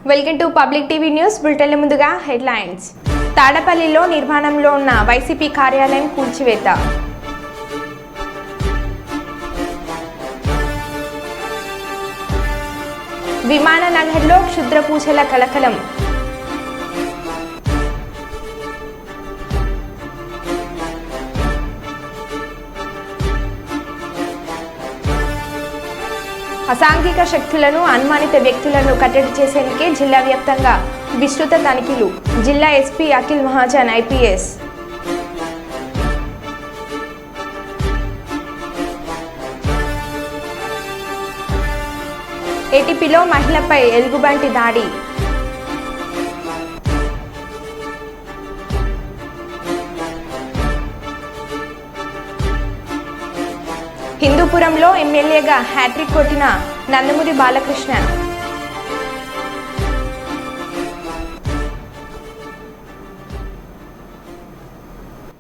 Welcome to public TV news bulletin ముందుగా headlines. తాడపల్లిలో నిర్మాణంలో ఉన్న వైసీపీ కార్యాలయం కూల్చివేత. విమాననగర్లో క్షుద్ర పూజల కలకలం. అసాంఘిక శక్తులను అనుమానిత వ్యక్తులను కట్టడి చేసేందుకే జిల్లా వ్యాప్తంగా విస్తృత తనిఖీలు. జిల్లా ఎస్పీ అఖిల్ మహాజన్ ఐపీఎస్. ఏటీపీలో మహిళపై ఎలుగుబంటి దాడి. హిందూపురంలో ఎమ్మెల్యేగా హ్యాట్రిక్ కొట్టిన నందమూరి బాలకృష్ణ.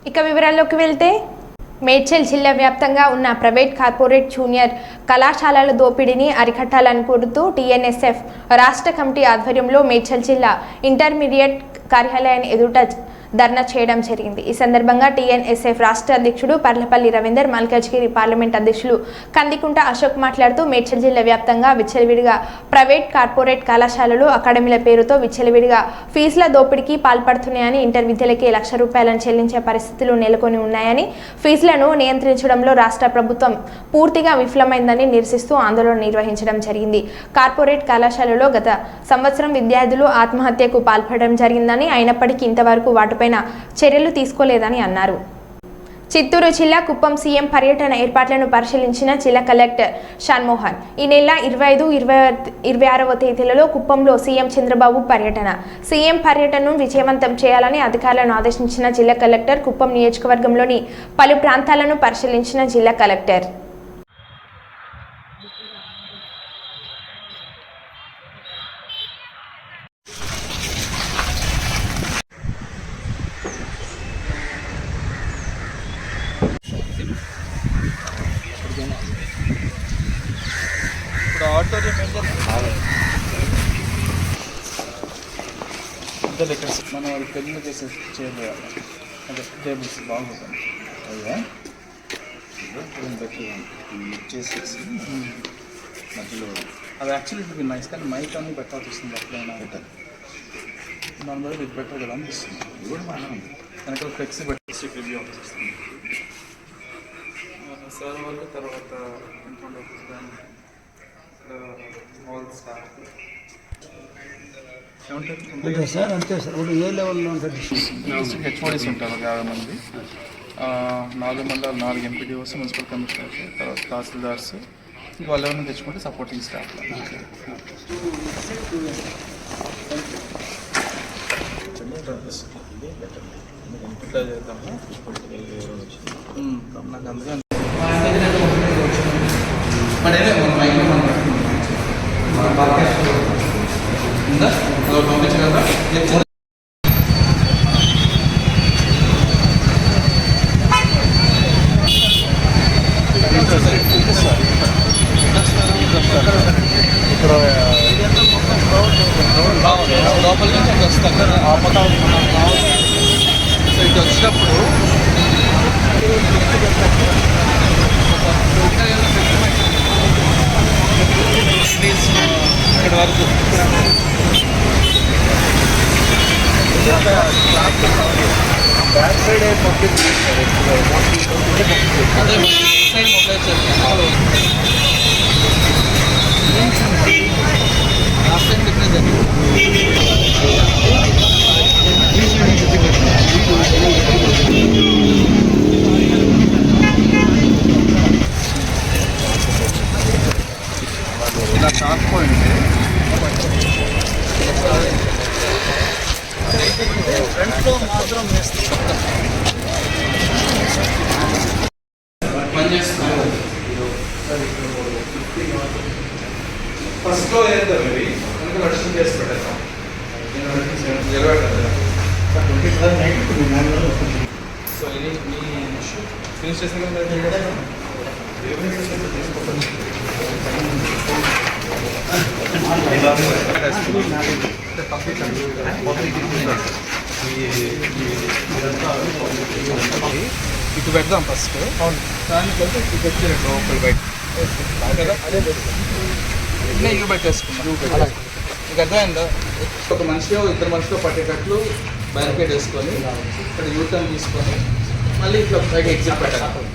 ఇక వివరాల్లోకి వెళ్తే, మేడ్చల్ జిల్లా వ్యాప్తంగా ఉన్న ప్రైవేట్, కార్పొరేట్, జూనియర్ కళాశాలల దోపిడీని అరికట్టాలని కోరుతూ టీఎన్ఎస్ఎఫ్ రాష్ట్ర కమిటీ ఆధ్వర్యంలో మేడ్చల్ జిల్లా ఇంటర్మీడియట్ కార్యాలయాన్ని ఎదుట ధర్నా చేయడం జరిగింది. ఈ సందర్భంగా టీఎన్ఎస్ఎఫ్ రాష్ట్ర అధ్యక్షుడు పర్లపల్లి రవీందర్, మల్కాజ్గిరి పార్లమెంట్ అధ్యక్షులు కందికుంట అశోక్ మాట్లాడుతూ మేడ్చల్ జిల్లా వ్యాప్తంగా విచ్చలవిడిగా ప్రైవేట్, కార్పొరేట్ కళాశాలలు, అకాడమీల పేరుతో విచ్చలవిడిగా ఫీజుల దోపిడీకి పాల్పడుతున్నాయని, ఇంటర్ విద్యలకి ₹1,00,000 చెల్లించే పరిస్థితులు నెలకొని ఉన్నాయని, ఫీజులను నియంత్రించడంలో రాష్ట్ర ప్రభుత్వం పూర్తిగా విఫలమైందని నిరసిస్తూ ఆందోళన నిర్వహించడం జరిగింది. కార్పొరేట్ కళాశాలలో గత సంవత్సరం విద్యార్థులు ఆత్మహత్యకు పాల్పడడం జరిగిందని, అయినప్పటికీ ఇంతవరకు వాటిపైన చర్యలు తీసుకోలేదని అన్నారు. చిత్తూరు జిల్లా కుప్పం సీఎం పర్యటన ఏర్పాట్లను పరిశీలించిన జిల్లా కలెక్టర్ షణ్మోహన్. ఈ నెల 25, 26వ తేదీలలో కుప్పంలో సీఎం చంద్రబాబు పర్యటన. సీఎం పర్యటనను విజయవంతం చేయాలని అధికారులను ఆదేశించిన జిల్లా కలెక్టర్. కుప్పం నియోజకవర్గంలోని పలు ప్రాంతాలను పరిశీలించిన జిల్లా కలెక్టర్. మనం అది పెళ్ళి చేసే చేయలేదు, అదే టేబుల్స్ బాగుంటుంది అయ్యా చేసేసి మధ్యలో అది యాక్చువల్లీ ఇట్ బి నైస్, కానీ మైక్ అన్నీ పెట్టాల్సి వస్తుంది. ఎట్లయినా దాని బదులు ఇది బెటర్ కదా అనిపిస్తుంది. ఇది కూడా బాగానే ఉంది. వెనకాల ఫ్లెక్సీ బట్టి రివ్యూ ఆఫీస్ వస్తుంది సార్ వాళ్ళు. తర్వాత ఆల్ స్టాఫ్ అంతే సార్, అంతే సార్. ఇప్పుడు ఏ లెవెల్లో ఉంటుంది? హెచ్ఓడీస్ ఉంటారు 50 మంది, 4 మండలాలు, 4 ఎంపీడీఓస్, మున్సిపల్ కమిషనర్స్, తర్వాత తహసీల్దార్స్, ఇంకా వాళ్ళు ఎవరైనా తెచ్చుకుంటే సపోర్టింగ్ స్టాఫ్. ఇట్లా చేద్దాము. నాకు అందుకే పంపించగలరా? లోపల నుంచి అక్కడ వస్తాను. సో ఇటు వచ్చినప్పుడు ఇక్కడ వరకు బ్యాక్ సైడ్ పంపిస్తారు. అదే సైడ్ మొబైల్ చేస్తాను. లాస్ట్ టైం డిఫరెన్స్ ఇలా కాకపోయింది. ఫ్రంట్లో మాత్రం పనిచేస్తున్నారు. ఫస్ట్లో ఏదైతే వెనక నడుస్తుంది చేసి పెట్టేస్తాం. సో ఇది మీ ఫినిష్ చేసిన ఇటు పెడదాం ఫస్ట్. దానికి వెళ్తే ఇటు పెట్టి లోపల బయట కదా, అదే ఇల్లు పెట్టేసుకున్నాం. మీకు అర్థమైందా? ఒక మనిషిలో ఇద్దరు మనిషిలో పట్టేటట్లు బ్యారికేడ్ వేసుకొని ఇక్కడ యూటర్న్ తీసుకొని మళ్ళీ ఇట్లా బయట ఎగ్జిట్ పెట్టాలి.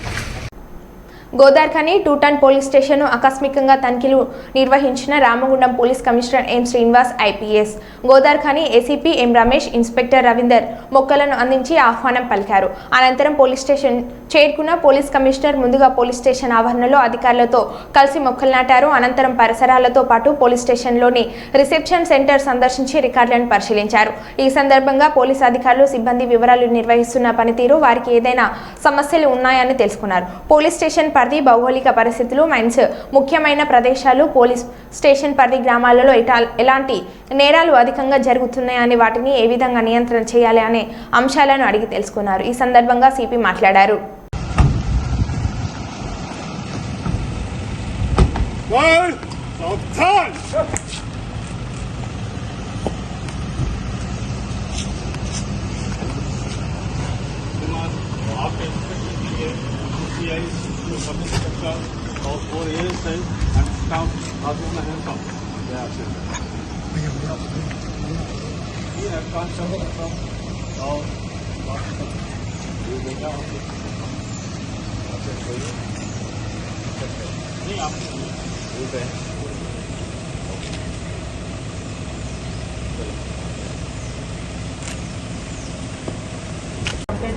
గోదార్ఖని టూటన్ పోలీస్ స్టేషన్ను ఆకస్మికంగా తనిఖీలు నిర్వహించిన Ramagundam police commissioner M Srinivas IPS. Godavarikhani ACP ఎం రమేష్, ఇన్స్పెక్టర్ రవీందర్ మొక్కలను అందించి ఆహ్వానం పలికారు. అనంతరం పోలీస్ స్టేషన్ చేరుకున్న పోలీస్ కమిషనర్ ముందుగా పోలీస్ స్టేషన్ ఆవరణలో అధికారులతో కలిసి మొక్కలు నాటారు. అనంతరం పరిసరాలతో పాటు పోలీస్ స్టేషన్లోని రిసెప్షన్ సెంటర్ సందర్శించి రికార్డులను పరిశీలించారు. ఈ సందర్భంగా పోలీస్ అధికారులు సిబ్బంది వివరాలు నిర్వహిస్తున్న పనితీరు, వారికి ఏదైనా సమస్యలు ఉన్నాయని తెలుసుకున్నారు. పోలీస్ స్టేషన్ పరిధి, భౌగోళిక పరిస్థితులు, మైన్స్, ముఖ్యమైన ప్రదేశాలు, పోలీస్ స్టేషన్ పరిధి గ్రామాలలో ఎలాంటి నేరాలు అధికంగా జరుగుతున్నాయని, వాటిని ఏ విధంగా నియంత్రణ చేయాలి అనే అంశాలను అడిగి తెలుసుకున్నారు. ఈ సందర్భంగా సిపి మాట్లాడారు.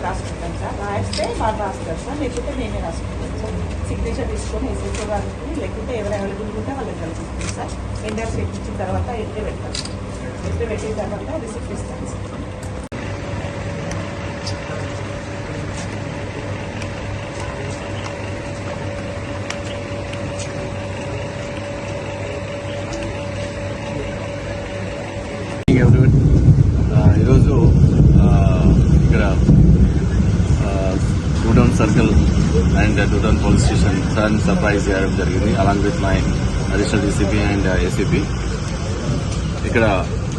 రాసుకుంటాం సార్. రాస్తే వాళ్ళు రాస్తారు సార్, లేకపోతే నేనే రాసుకుంటాను సార్. సిగ్నేచర్ తీసుకొని ఎస్ఎస్ఓ గారికి, లేకుంటే ఎవరు అవైలబుల్ ఉంటే వాళ్ళకి కలుపుతుంది సార్. ఎండర్స్ ఎక్కించిన తర్వాత ఎంట్రీ పెడతాను సార్. ఎంట్రీ పెట్టిన తర్వాత రిసిప్ట్ ఇస్తాను సార్. ఈరోజు ఇక్కడ two town circle and two town police station sudden surprise చేయడం జరిగింది, along with my additional DCP and ACP. ఇక్కడ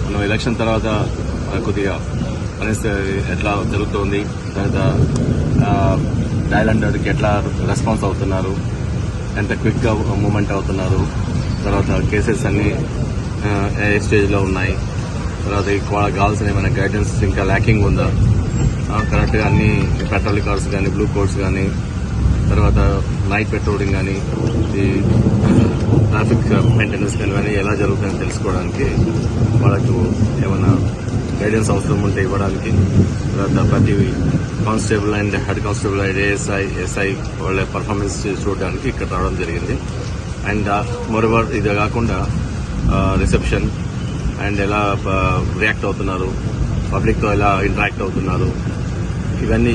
మనం ఎలక్షన్ తర్వాత కొద్దిగా పరిస్థితి ఎట్లా జరుగుతోంది, తర్వాత డయల్ అండర్కి ఎట్లా రెస్పాన్స్ అవుతున్నారు, ఎంత క్విక్గా మూమెంట్ అవుతున్నారు, తర్వాత కేసెస్ అన్నీ ఏ స్టేజ్లో ఉన్నాయి, తర్వాత వాళ్ళకి కావాల్సిన ఏమైనా గైడెన్స్ ఇంకా ల్యాకింగ్ ఉందా, కరెక్ట్గా అన్ని పెట్రోల్ కార్డ్స్ కానీ, బ్లూ కోడ్స్ కానీ, తర్వాత నైట్ పెట్రోలింగ్ కానీ, ఈ ట్రాఫిక్ మెయింటెనెన్స్ కానీ ఎలా జరుగుతుందని తెలుసుకోవడానికి, వాళ్ళకు ఏమైనా గైడెన్స్ అవసరం ఉంటే ఇవ్వడానికి, తర్వాత ప్రతి constable and head constable and ASI, SI వాళ్ళ పర్ఫార్మెన్స్ చూడడానికి ఇక్కడ రావడం జరిగింది. అండ్ మోరోవర్ ఇది కాకుండా రిసెప్షన్ అండ్ ఎలా రియాక్ట్ అవుతున్నారు, పబ్లిక్తో ఎలా ఇంటరాక్ట్ అవుతున్నారు, ఇవన్నీ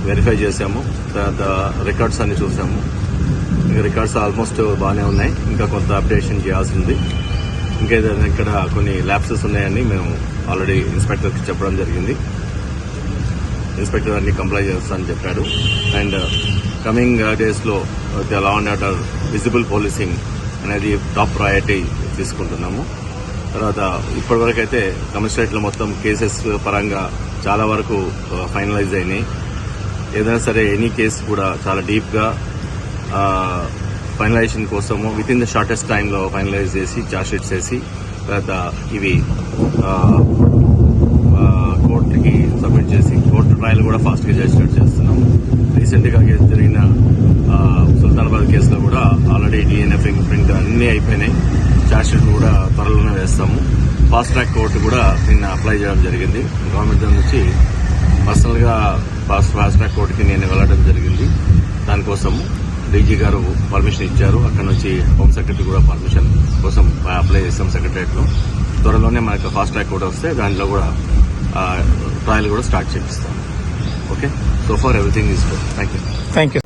వెరిఫై చేశాము. తర్వాత రికార్డ్స్ అన్ని చూసాము. రికార్డ్స్ ఆల్మోస్ట్ బాగానే ఉన్నాయి, ఇంకా కొంత అప్డేషన్ చేయాల్సింది. ఇంకా ఏదైనా ఇక్కడ కొన్ని ల్యాప్సెస్ ఉన్నాయని మేము ఆల్రెడీ ఇన్స్పెక్టర్కి చెప్పడం జరిగింది. ఇన్స్పెక్టర్ అన్ని కంప్లై చేస్తానని చెప్పాడు. అండ్ కమింగ్ డేస్లో law and order, visible policing అనేది టాప్ ప్రయారిటీ తీసుకుంటున్నాము. తర్వాత ఇప్పటివరకు అయితే కమిషనరేట్లో మొత్తం కేసెస్ పరంగా చాలా వరకు ఫైనలైజ్ అయినాయి. ఏదైనా సరే ఎనీ కేసు కూడా చాలా డీప్గా ఫైనలైజేషన్ కోసము విత్ ఇన్ ద షార్టెస్ట్ టైంలో ఫైనలైజ్ చేసి ఛార్జ్ షీట్స్ వేసి తర్వాత ఇవి కోర్టుకి సబ్మిట్ చేసి కోర్టు ట్రయల్ కూడా ఫాస్ట్గా చేసినట్టు చేస్తున్నాము. రీసెంట్గా జరిగిన సుల్తానాబాద్ కేసులో కూడా ఆల్రెడీ DNA ఫింగర్ ప్రింట్ అన్నీ అయిపోయినాయి. ఛార్జ్ షీట్ కూడా త్వరలోనే వేస్తాము. ఫాస్ట్ ట్రాక్ కోర్టు కూడా నిన్న అప్లై చేయడం జరిగింది. గవర్నమెంట్ నుంచి పర్సనల్గా ఫాస్ట్ ట్రాక్ కోర్టుకి నేను వెళ్ళడం జరిగింది. దానికోసము డీజీ గారు పర్మిషన్ ఇచ్చారు. అక్కడ నుంచి హోమ్ సెక్రటరీ కూడా పర్మిషన్ కోసం అప్లై చేస్తాం సెక్రటరియట్లో. త్వరలోనే మనకు ఫాస్ట్ ట్రాక్ కోర్టు వస్తే దాంట్లో కూడా ట్రయల్ కూడా స్టార్ట్ చేపిస్తాం. Okay, so for everything is good. Thank you.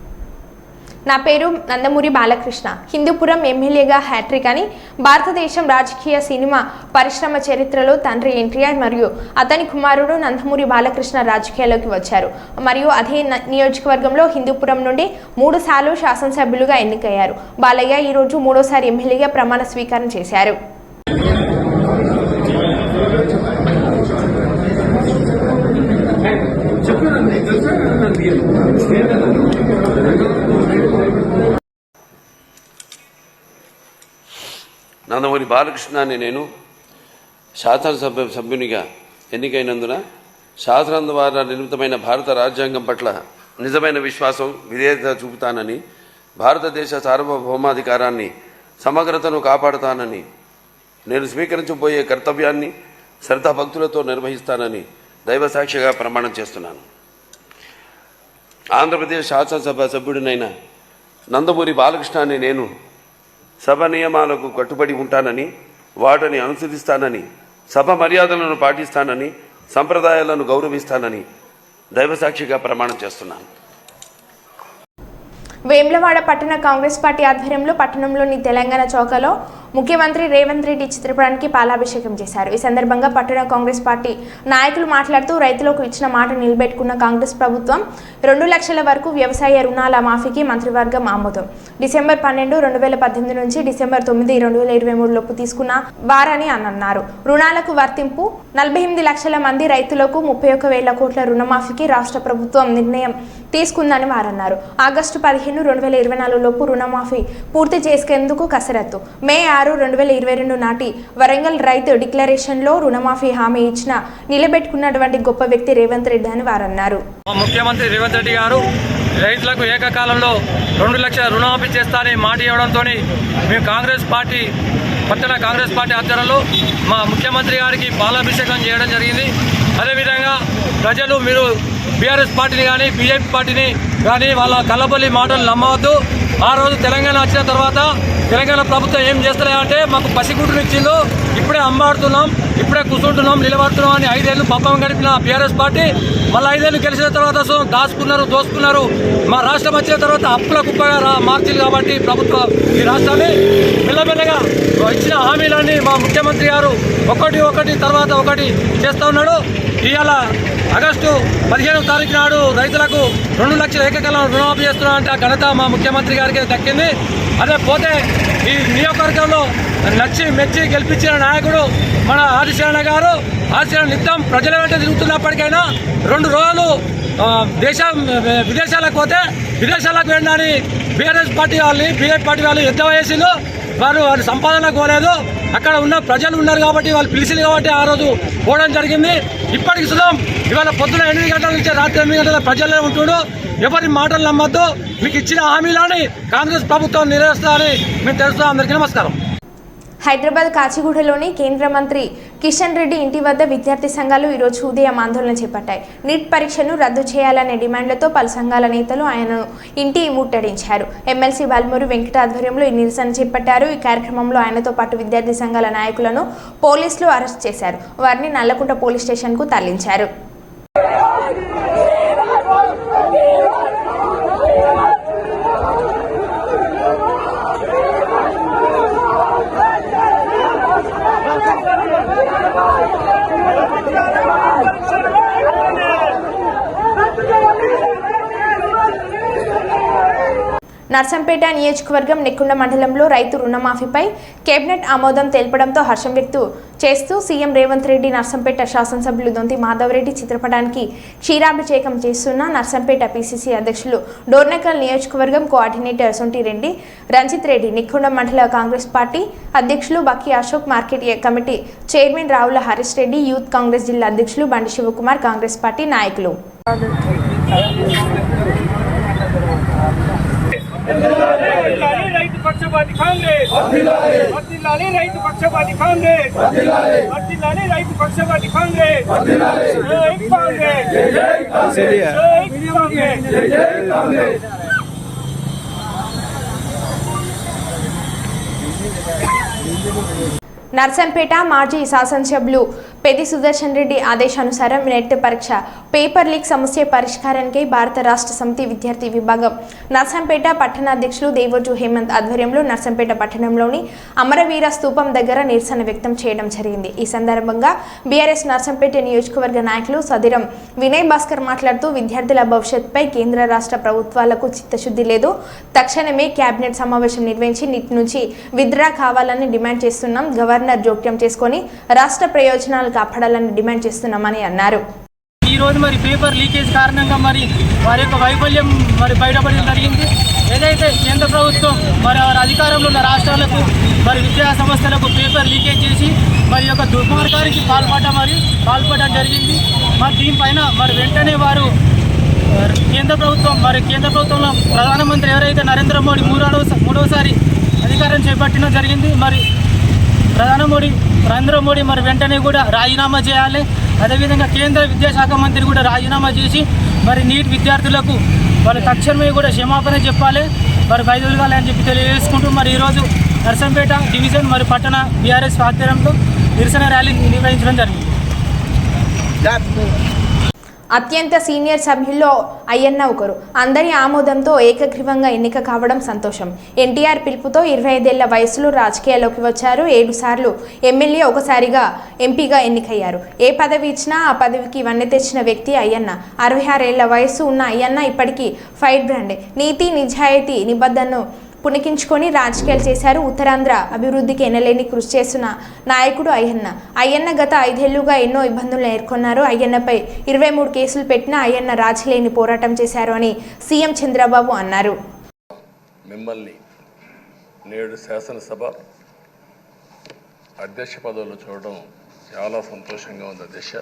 నా పేరు నందమూరి బాలకృష్ణ. హిందూపురం ఎమ్మెల్యేగా హ్యాట్రిక్ అని భారతదేశం రాజకీయ సినిమా పరిశ్రమ చరిత్రలో తండ్రి ఎన్టీఆర్ మరియు అతని కుమారుడు నందమూరి బాలకృష్ణ రాజకీయాల్లోకి వచ్చారు. మరియు అదే నియోజకవర్గంలో హిందూపురం నుండి 3 సార్లు శాసనసభ్యులుగా ఎన్నికయ్యారు. బాలయ్య ఈరోజు 3వ సారి ఎమ్మెల్యేగా ప్రమాణ స్వీకారం చేశారు. నందమూరి బాలకృష్ణ అనే నేను శాసనసభ సభ్యునిగా ఎన్నికైనందున శాసనం ద్వారా నిర్మితమైన భారత రాజ్యాంగం పట్ల నిజమైన విశ్వాసం విధేయత చూపుతానని, భారతదేశ సార్వభౌమాధికారాన్ని సమగ్రతను కాపాడుతానని, నేను స్వీకరించబోయే కర్తవ్యాన్ని శ్రద్ధాభక్తులతో నిర్వహిస్తానని దైవసాక్షిగా ప్రమాణం చేస్తున్నాను. ఆంధ్రప్రదేశ్ శాసనసభ సభ్యుడినైన నందమూరి బాలకృష్ణ అనే నేను సభ నియమాలకు కట్టుబడి ఉంటానని, వాటిని అనుసరిస్తానని, సభ మర్యాదలను పాటిస్తానని, సంప్రదాయాలను గౌరవిస్తానని దైవసాక్షిగా ప్రమాణం చేస్తున్నాను. వేములవాడ పట్టణ కాంగ్రెస్ పార్టీ ఆధ్వర్యంలో పట్టణంలోని తెలంగాణ చౌకలో ముఖ్యమంత్రి రేవంత్ రెడ్డి చిత్రపటానికి పాలాభిషేకం చేశారు. ఈ సందర్భంగా పట్టణ కాంగ్రెస్ పార్టీ నాయకులు మాట్లాడుతూ రైతులకు ఇచ్చిన మాట నిలబెట్టుకున్న కాంగ్రెస్ ప్రభుత్వం 2 లక్షల వరకు వ్యవసాయ రుణాల మాఫీకి మంత్రివర్గం ఆమోదం. డిసెంబర్ 12, 2018 నుంచి డిసెంబర్ 9, 2023 లోపు తీసుకున్న వారని అన్నారు. రుణాలకు వర్తింపు 48 లక్షల మంది రైతులకు 31,000 కోట్ల రుణమాఫీకి రాష్ట్ర ప్రభుత్వం నిర్ణయం తీసుకుందని వారన్నారు. ఆగస్టు 15, 2024 లోపు రుణమాఫీ పూర్తి చేసుకేందుకు కసరత్తు. మే 6, 2022 నాటి వరంగల్ రైతు డిక్లరేషన్లో రుణమాఫీ హామీ ఇచ్చిన నిలబెట్టుకున్నటువంటి గొప్ప వ్యక్తి రేవంత్ రెడ్డి అని వారన్నారు. ముఖ్యమంత్రి రేవంత్ రెడ్డి గారు రైతులకు ఏకకాలంలో 2 లక్షల రుణమాఫీ చేస్తారని మాట ఇవ్వడంతో మేము పట్టణ కాంగ్రెస్ పార్టీ ఆధ్వర్యంలో మా ముఖ్యమంత్రి గారికి పాలాభిషేకం చేయడం జరిగింది. అదేవిధంగా ప్రజలు మీరు బీఆర్ఎస్ పార్టీని కానీ బీజేపీ పార్టీని కానీ వాళ్ళ కల్లబొల్లి మాటలు నమ్మవద్దు. ఆ రోజు తెలంగాణ వచ్చిన తర్వాత తెలంగాణ ప్రభుత్వం ఏం చేస్తున్నాయంటే మాకు పసిగుడ్డులు ఇచ్చిందో ఇప్పుడే అమ్మాడుతున్నాం, ఇప్పుడే కూర్చుంటున్నాం, నిలబడుతున్నాం అని 5 ఏళ్ళు పబ్బం గడిపిన బీఆర్ఎస్ పార్టీ మళ్ళీ 5 ఏళ్ళు గెలిచిన తర్వాత దోసుకున్నారు. మా రాష్ట్రం వచ్చిన తర్వాత అప్పుల కుప్పగా మార్చింది కాబట్టి ప్రభుత్వం ఈ రాష్ట్రాన్ని మెల్లమెల్లగా ఇచ్చిన హామీలన్నీ మా ముఖ్యమంత్రి గారు ఒకటి తర్వాత ఒకటి చేస్తూ ఉన్నాడు. ఇవాళ ఆగస్టు 15వ తారీఖు నాడు రైతులకు 2 లక్షల ఏకకాలం రుణమాఫీ చేస్తున్నామంటే ఆ ఘనత మా ముఖ్యమంత్రి గారికి దక్కింది. అదే పోతే ఈ నియోజకవర్గంలో నచ్చి మెచ్చి గెలిపించిన నాయకుడు మన ఆదిశరణ గారు. ఆదిశరణ నిత్యం ప్రజల వెంట తిరుగుతున్నప్పటికైనా 2 రోజులు విదేశాలకు పోతే విదేశాలకు వెళ్ళని బీఆర్ఎస్ పార్టీ వాళ్ళని బీజేపీ పార్టీ వాళ్ళు ఎద్ద వేసిందో వారు సంపాదన కోలేదు. అక్కడ ఉన్న ప్రజలు ఉన్నారు కాబట్టి వాళ్ళు పిలిచింది కాబట్టి ఆ రోజు పోవడం జరిగింది. ఇప్పటికి సుధం ఇవాళ పొద్దున 8 గంటల నుంచి రాత్రి 8 గంటల ప్రజల్లో ఉంటుడు. ఎవరి మాటలు నమ్మద్దు. మీకు ఇచ్చిన హామీలని కాంగ్రెస్ ప్రభుత్వం నెరవేరుస్తుందని మేము తెలుస్తున్నాం. అందరికీ నమస్కారం. హైదరాబాద్ కాచిగూడలోని కేంద్ర మంత్రి కిషన్ రెడ్డి ఇంటి వద్ద విద్యార్థి సంఘాలు ఈరోజు ఉదయం ఆందోళన చేపట్టాయి. నీట్ పరీక్షను రద్దు చేయాలనే డిమాండ్లతో పలు సంఘాల నేతలు ఆయనను ఇంటి ముట్టడించారు. ఎమ్మెల్సీ బల్మూరి వెంకట ఆధ్వర్యంలో ఈ నిరసన చేపట్టారు. ఈ కార్యక్రమంలో ఆయనతో పాటు విద్యార్థి సంఘాల నాయకులను పోలీసులు అరెస్ట్ చేశారు. వారిని నల్లకుంట పోలీస్ స్టేషన్కు తరలించారు. నర్సంపేట నియోజకవర్గం నెక్కొండ మండలంలో రైతు రుణమాఫీపై కేబినెట్ ఆమోదం తెలపడంతో హర్షం వ్యక్తం చేస్తూ సీఎం రేవంత్ రెడ్డి నర్సంపేట శాసనసభ్యులు దొంతి మాధవరెడ్డి చిత్రపటానికి క్షీరాభిషేకం చేస్తున్న నర్సంపేట పీసీసీ అధ్యక్షులు డోర్నకల్ నియోజకవర్గం కోఆర్డినేటర్ సొంటిరెడ్డి రంజిత్ రెడ్డి, నెక్కొండ మండల కాంగ్రెస్ పార్టీ అధ్యక్షులు బక్కి Ashok, market committee chairman Ravula Harish Reddy, youth Congress జిల్లా అధ్యక్షులు బండి శివకుమార్, కాంగ్రెస్ పార్టీ నాయకులు. రైతు పక్షపాతి కాంగ్రెస్, వర్ధిల్లాలి రైతు పక్షపాతి కాంగ్రెస్, వర్ధిల్లాలి రైతు పక్షపాతి కాంగ్రెస్, జై కాంగ్రెస్, జై కాంగ్రెస్, జై కాంగ్రెస్. నర్సంపేట మాజీ శాసనసభ్యులు పెద్ది సుదర్శన్ రెడ్డి ఆదేశానుసారం నెట్ పరీక్ష పేపర్ లీక్ సమస్య పరిష్కారానికి భారత రాష్ట్ర సమితి విద్యార్థి విభాగం నర్సంపేట పట్టణాధ్యక్షులు దేవోజు హేమంత్ ఆధ్వర్యంలో నర్సంపేట పట్టణంలోని అమరవీర స్తూపం దగ్గర నిరసన వ్యక్తం చేయడం జరిగింది. ఈ సందర్భంగా బీఆర్ఎస్ నర్సంపేట నియోజకవర్గ నాయకులు సదిరం వినయ్ భాస్కర్ మాట్లాడుతూ విద్యార్థుల భవిష్యత్తుపై కేంద్ర రాష్ట్ర ప్రభుత్వాలకు చిత్తశుద్ధి లేదు, తక్షణమే కేబినెట్ సమావేశం నిర్వహించి నీటి నుంచి విత్డ్రా కావాలని డిమాండ్ చేస్తున్నాం, గవర్నర్ జోక్యం చేసుకొని రాష్ట్ర ప్రయోజనాలు కాపాడాలని డిమాండ్ చేస్తున్నామని అన్నారు. ఈ రోజు మరి పేపర్ లీకేజ్ కారణంగా మరి వారి యొక్క వైఫల్యం మరి బయటపడడం జరిగింది. ఏదైతే కేంద్ర ప్రభుత్వం మరి వారి అధికారంలో ఉన్న రాష్ట్రాలకు మరి విద్యా సంస్థలకు పేపర్ లీకేజ్ చేసి మరి యొక్క దుర్మార్గానికి పాల్పడడం జరిగింది. మరి దీనిపైన మరి వెంటనే వారు కేంద్ర ప్రభుత్వంలో ప్రధానమంత్రి ఎవరైతే నరేంద్ర మోడీ మూడవసారి అధికారం చేపట్టడం జరిగింది. మరి నరేంద్ర మోడీ మరి వెంటనే కూడా రాజీనామా చేయాలి. అదేవిధంగా కేంద్ర విద్యాశాఖ మంత్రి కూడా రాజీనామా చేసి మరి నీట్ విద్యార్థులకు వాళ్ళు తక్షణమే కూడా క్షమాపణ చెప్పాలి, మరి వైదొలగాలి అని చెప్పి తెలియజేసుకుంటూ మరి ఈరోజు నర్సంపేట డివిజన్ మరి పట్టణ బీఆర్ఎస్ ఆధ్వర్యంలో నిరసన ర్యాలీ నిర్వహించడం జరిగింది. అత్యంత సీనియర్ సభ్యుల్లో అయ్యన్న ఒకరు. అందరి ఆమోదంతో ఏకగ్రీవంగా ఎన్నిక కావడం సంతోషం. ఎన్టీఆర్ పిలుపుతో 25 ఏళ్ల వయసులో రాజకీయాల్లోకి వచ్చారు. 7 సార్లు ఎమ్మెల్యే, ఒకసారిగా ఎంపీగా ఎన్నికయ్యారు. ఏ పదవి ఇచ్చినా ఆ పదవికి వన్నె తెచ్చిన వ్యక్తి అయ్యన్న. 66 ఏళ్ల వయసు ఉన్న అయ్యన్న ఇప్పటికీ ఫైర్ బ్రాండ్. నీతి నిజాయితీ నిబద్ధతను పుణికించుకొని రాజకీయాలు చేశారు. ఉత్తరాంధ్ర అభివృద్ధికి ఎనలేని కృషి చేస్తున్న నాయకుడు అయ్యన్న గత 5 ఏళ్లుగా ఎన్నో ఇబ్బందులు ఎదుర్కొన్నారు. అయ్యన్నపై 23 కేసులు పెట్టినా అయ్యన్న రాజీలేని పోరాటం చేశారు అని సీఎం చంద్రబాబు అన్నారు. మిమ్మల్ని నేడు శాసనసభ అధ్యక్ష పదవిలో చూడడం చాలా సంతోషంగా ఉంది. అధ్యక్ష,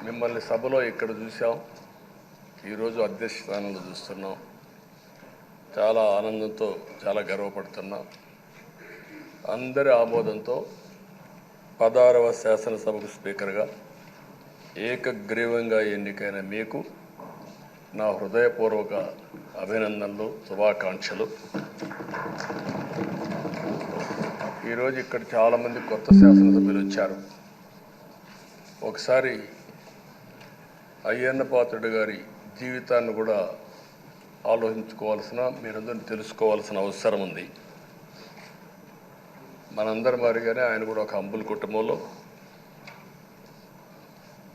మిమ్మల్ని సభలో ఇక్కడ చూసాం, ఈరోజు అధ్యక్ష స్థానంలో చూస్తున్నాం. చాలా ఆనందంతో, చాలా గర్వపడుతున్నాం. అందరి ఆమోదంతో 16వ శాసనసభకు స్పీకర్గా ఏకగ్రీవంగా ఎన్నికైన మీకు నా హృదయపూర్వక అభినందనలు, శుభాకాంక్షలు. ఈరోజు ఇక్కడ చాలామంది కొత్త శాసనసభ్యులు వచ్చారు. ఒకసారి అయ్యన్న పాత్రుడు గారి జీవితాన్ని కూడా ఆలోచించుకోవాల్సిన, మీరందరూ తెలుసుకోవాల్సిన అవసరం ఉంది. మనందరి మాదిరిగానే ఆయన కూడా ఒక హంబుల్ కుటుంబంలో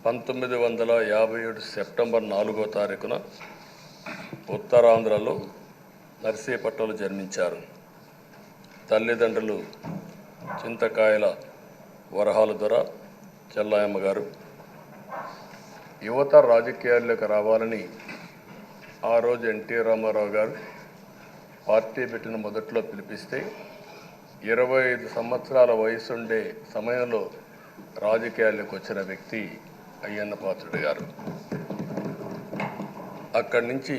1957 సెప్టెంబర్ 4వ తారీఖున ఉత్తరాంధ్రలో నర్సీపట్నంలో జన్మించారు. తల్లిదండ్రులు చింతకాయల వరహాల దొర చెల్లాయమ్మ గారు. యువత రాజకీయాల్లోకి రావాలని ఆ రోజు ఎన్టీ రామారావు గారు పార్టీ పెట్టిన మొదట్లో పిలిపిస్తే 25 సంవత్సరాల వయసుండే సమయంలో రాజకీయాల్లోకి వచ్చిన వ్యక్తి అయ్యన్న పాత్రుడు గారు. అక్కడి నుంచి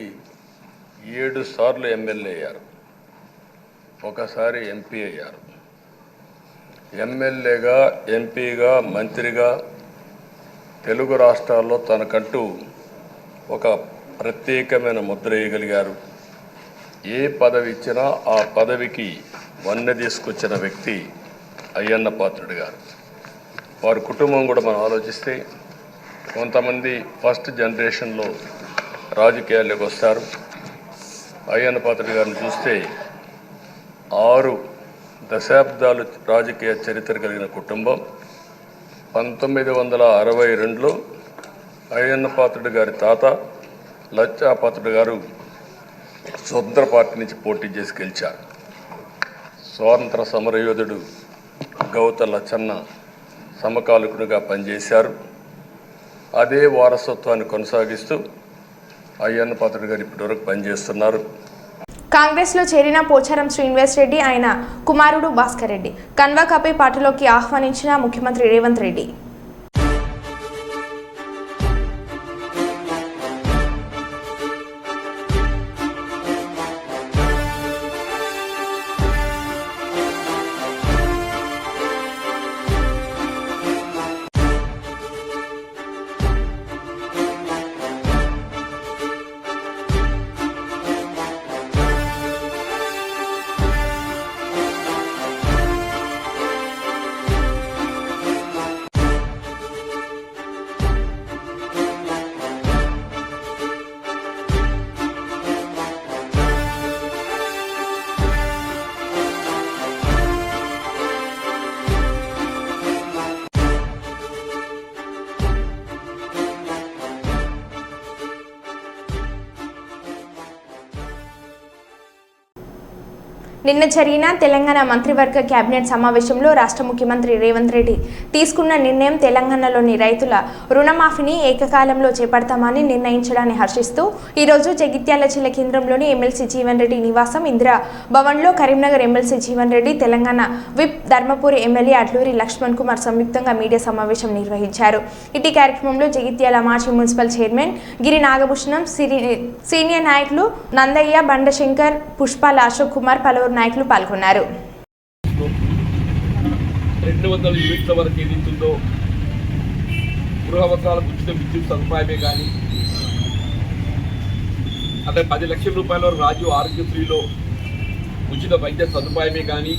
7 సార్లు ఎమ్మెల్యే అయ్యారు, ఒకసారి ఎంపీ అయ్యారు. ఎమ్మెల్యేగా, ఎంపీగా, మంత్రిగా తెలుగు రాష్ట్రాల్లో తనకంటూ ఒక ప్రత్యేకమైన ముద్ర వేయగలిగారు. ఏ పదవి ఇచ్చినా ఆ పదవికి వన్నె తీసుకొచ్చిన వ్యక్తి అయ్యన్న పాత్రుడు గారు. వారి కుటుంబం కూడా మనం ఆలోచిస్తే కొంతమంది ఫస్ట్ జనరేషన్లో రాజకీయాల్లోకి వస్తారు. అయ్యన్న పాత్రుడు గారిని చూస్తే 6 దశాబ్దాలు రాజకీయ చరిత్ర కలిగిన కుటుంబం. 1962లో అయ్యన్న పాత్రుడు గారి తాత లచ్చా పాత్రుడు గారు స్వతంత్ర పార్టీ నుంచి పోటీ చేసి గెలిచారు. స్వాతంత్ర సమరయోధుడు గౌత లచ్చన్న సమకాలికునిగా పనిచేశారు. అదే వారసత్వాన్ని కొనసాగిస్తూ అయ్యన్న పాత్రుడు గారు ఇప్పటివరకు పనిచేస్తున్నారు. కాంగ్రెస్లో చేరిన పోచారం శ్రీనివాస్ రెడ్డి ఆయన కుమారుడు భాస్కర్ రెడ్డి కన్వా కపై పార్టీలోకి ఆహ్వానించిన ముఖ్యమంత్రి రేవంత్ రెడ్డి. నిన్న జరిగిన తెలంగాణ మంత్రివర్గ కేబినెట్ సమావేశంలో రాష్ట్ర ముఖ్యమంత్రి రేవంత్ రెడ్డి తీసుకున్న నిర్ణయం తెలంగాణలోని రైతుల రుణమాఫీని ఏకకాలంలో చేపడతామని నిర్ణయించడాన్ని హర్షిస్తూ ఈరోజు జగిత్యాల జిల్లా కేంద్రంలోని ఎమ్మెల్సీ జీవన్ రెడ్డి నివాసం ఇందిరా భవన్లో Karimnagar MLC Jeevan Reddy, Telangana whip Dharmapuri MLA Adluri Laxman Kumar సంయుక్తంగా మీడియా సమావేశం నిర్వహించారు. ఇటీ కార్యక్రమంలో జగిత్యాల మాజీ municipal chairman Giri Nagabhushanam, senior నాయకులు నందయ్య, బండశంకర్, పుష్పాల అశోక్ కుమార్, పలువురు నాయకులు పాల్గొన్నారు. 200 యూనిట్ల వరకు ఏదైతుందో గృహ అవసరాలకు ఉచిత విద్యుత్ సదుపాయమే కానీ, అంటే 10 లక్షల రూపాయల వరకు రాజీవ్ ఆరోగ్యశ్రీలో ఉచిత వైద్య సదుపాయమే కానీ,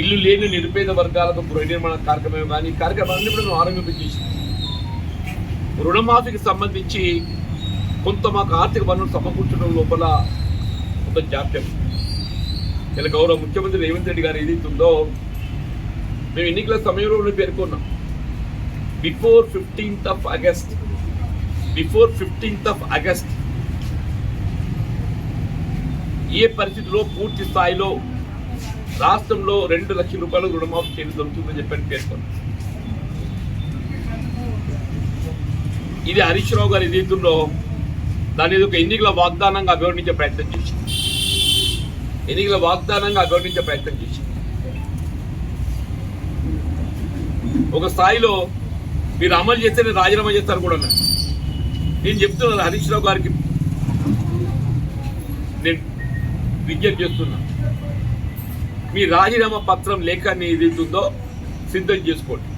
ఇల్లు లేని నిరుపేద వర్గాలకు గృహ నిర్మాణ కార్యక్రమమే కానీ కార్యక్రమాన్ని కూడా ఆరంభించేసింది. రుణమాఫీకి సంబంధించి కొంత మాకు ఆర్థిక వనరులు సమకూర్చడం లోపల కొంత జాప్యం. ఇలా గౌరవ ముఖ్యమంత్రి రేవంత్ రెడ్డి గారు ఏదైతుందో మేము ఎన్నికల సమయంలో పేర్కొన్నాం, బిఫోర్ 15th of August ఏ పరిస్థితిలో పూర్తి స్థాయిలో రాష్ట్రంలో 2 లక్షల రూపాయలు రుణమాఫీ చేయడం జరుగుతుందని చెప్పని పేర్కొన్నాం. ఇది హరీష్ రావు గారు ఏదైతుందో దాని ఒక ఎన్నికల వాగ్దానంగా అభివర్ణించే ప్రయత్నం చేసింది. ఒక స్థాయిలో మీరు అమలు చేస్తే రాజీనామా చేస్తారు కూడా. నేను చెప్తున్నాను హరీష్ రావు గారికి, నేను విజ్ఞప్తి చేస్తున్నా, మీ రాజీనామా పత్రం లేఖాన్ని ఏదైతుందో సిద్ధం చేసుకోండి.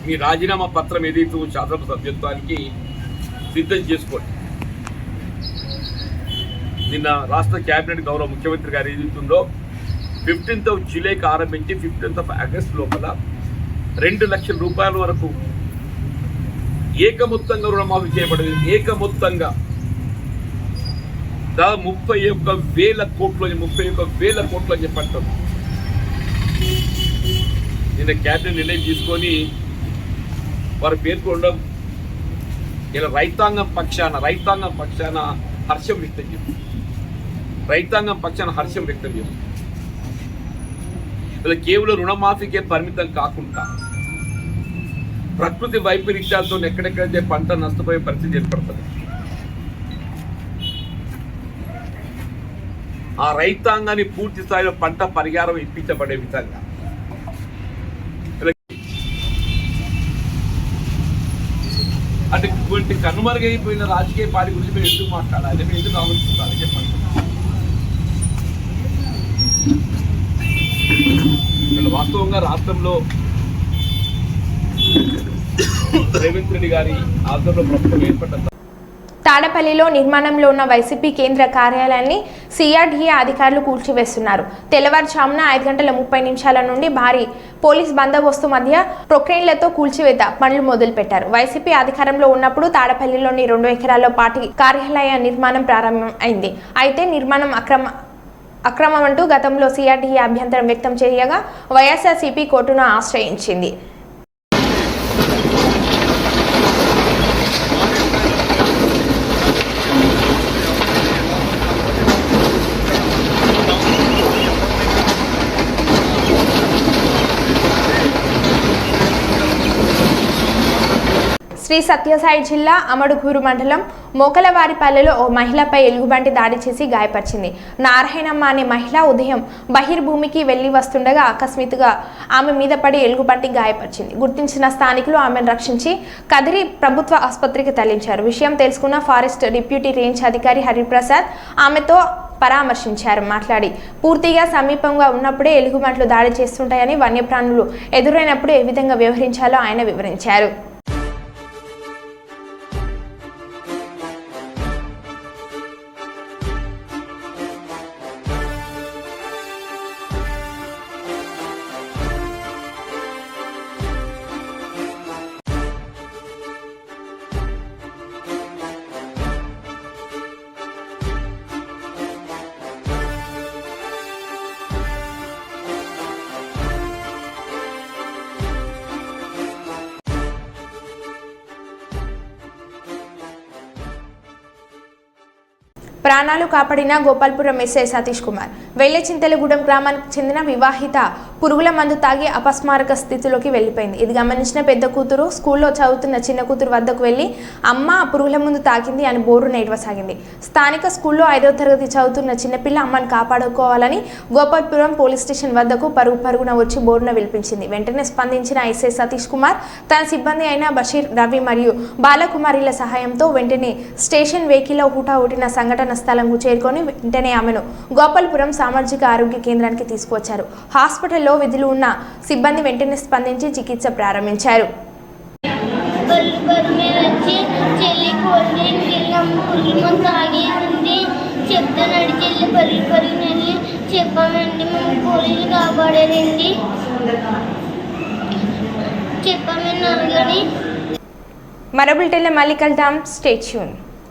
మీ రాజీనామా పత్రం ఏదైతుందో శాసనసభ సభ్యత్వానికి సిద్ధం చేసుకోండి. నిన్న రాష్ట్ర కేబినెట్ గౌరవ ముఖ్యమంత్రి గారు ఏదైతుందో 15th of Julyకి ఆరంభించి 15th of August లోపల 2 లక్షల రూపాయల వరకు ఏకమొత్తంగా రుణమాఫీ చేయబడింది. ఏకమొత్తంగా దాదాపు 31,000 కోట్లు అని చెప్పంటారు. నిన్న కేబినెట్ నిర్ణయం తీసుకొని వారు పేర్కొనడం ఇలా రైతాంగం పక్షాన హర్షం వ్యక్తం చేస్తుంది. ఇలా కేవలం రుణమాఫీకే పరిమితం కాకుండా ప్రకృతి వైపరీత్యాలతో ఎక్కడెక్కడైతే పంట నష్టపోయే పరిస్థితి ఏర్పడుతుంది, ఆ రైతాంగాన్ని పూర్తి స్థాయిలో పంట పరిహారం ఇప్పించబడే విధంగా అంటే ఇటువంటి కనుమరుగైపోయిన రాజకీయ పార్టీ గురించి మీరు ఎందుకు మాట్లాడాలి, మీరు ఎందుకు ఆలోచించాలి చెప్పండి. వాస్తవంగా రాష్ట్రంలో రేవంత్ రెడ్డి గారి ఆధ్వర్యంలో ప్రభుత్వం ఏర్పడ్డ తాడపల్లిలో నిర్మాణంలో ఉన్న వైసీపీ కేంద్ర కార్యాలయాన్ని సిఆర్డీఏ అధికారులు కూల్చివేస్తున్నారు. తెల్లవారుజామున 5:30 నుండి భారీ పోలీస్ బందోబస్తు మధ్య ప్రొక్రెయిన్లతో కూల్చివేత పనులు మొదలుపెట్టారు. వైసీపీ అధికారంలో ఉన్నప్పుడు తాడపల్లిలోని 2 ఎకరాల్లో పార్టీ కార్యాలయ నిర్మాణం ప్రారంభం అయింది. అయితే నిర్మాణం అక్రమం అంటూ గతంలో సిఆర్డీఏ అభ్యంతరం వ్యక్తం చేయగా వైఎస్ఆర్సీపీ కోర్టును ఆశ్రయించింది. శ్రీ సత్యసాయి జిల్లా అమడుగూరు మండలం మోకలవారిపల్లెలో ఓ మహిళపై ఎలుగుబంటి దాడి చేసి గాయపరిచింది. నారాయణమ్మ అనే మహిళ ఉదయం బహిర్భూమికి వెళ్లి వస్తుండగా ఆకస్మికంగా ఆమె మీద పడి ఎలుగుబంటి గాయపరిచింది. గుర్తించిన స్థానికులు ఆమెను రక్షించి కదిరి ప్రభుత్వ ఆసుపత్రికి తరలించారు. విషయం తెలుసుకున్న ఫారెస్ట్ డిప్యూటీ రేంజ్ అధికారి హరిప్రసాద్ ఆమెతో పరామర్శించారు. మాట్లాడి పూర్తిగా సమీపంగా ఉన్నప్పుడే ఎలుగుబంట్లు దాడి చేస్తుంటాయని, వన్యప్రాణులు ఎదురైనప్పుడు ఏ విధంగా వ్యవహరించాలో ఆయన వివరించారు. ప్రాణాలు కాపాడిన గోపాల్పురం ఎస్ఐ సతీష్ కుమార్. వెల్లెచింతలగూడెం గ్రామానికి చెందిన వివాహిత పురుగుల మందు తాగి అపస్మారక స్థితిలోకి వెళ్లిపోయింది. ఇది గమనించిన పెద్ద కూతురు స్కూల్లో చదువుతున్న చిన్న కూతురు వద్దకు వెళ్లి అమ్మ పురుగుల మందు తాకింది అని బోరున ఏడవసాగింది. స్థానిక స్కూల్లో 5వ తరగతి చదువుతున్న చిన్నపిల్ల అమ్మని కాపాడుకోవాలని గోపాల్పురం పోలీస్ స్టేషన్ వద్దకు పరుగున వచ్చి బోరున విలిపించింది. వెంటనే స్పందించిన ఎస్ఐ సతీష్ కుమార్ తన సిబ్బంది అయిన బషీర్, రవి మరియు బాలకుమారిల సహాయంతో వెంటనే స్టేషన్ వెహికల్లో హుటాహుటిన సంఘటన స్థలంకు చేరుకొని వెంటనే ఆమెను గోపాల్పురం సామాజిక ఆరోగ్య కేంద్రానికి తీసుకువచ్చారు. హాస్పిటల్లో విధులు ఉన్న సిబ్బంది వెంటనే స్పందించి చికిత్స ప్రారంభించారు. మరో బులెటిన్లో మళ్ళీ కలుద్దాం. Stay tune.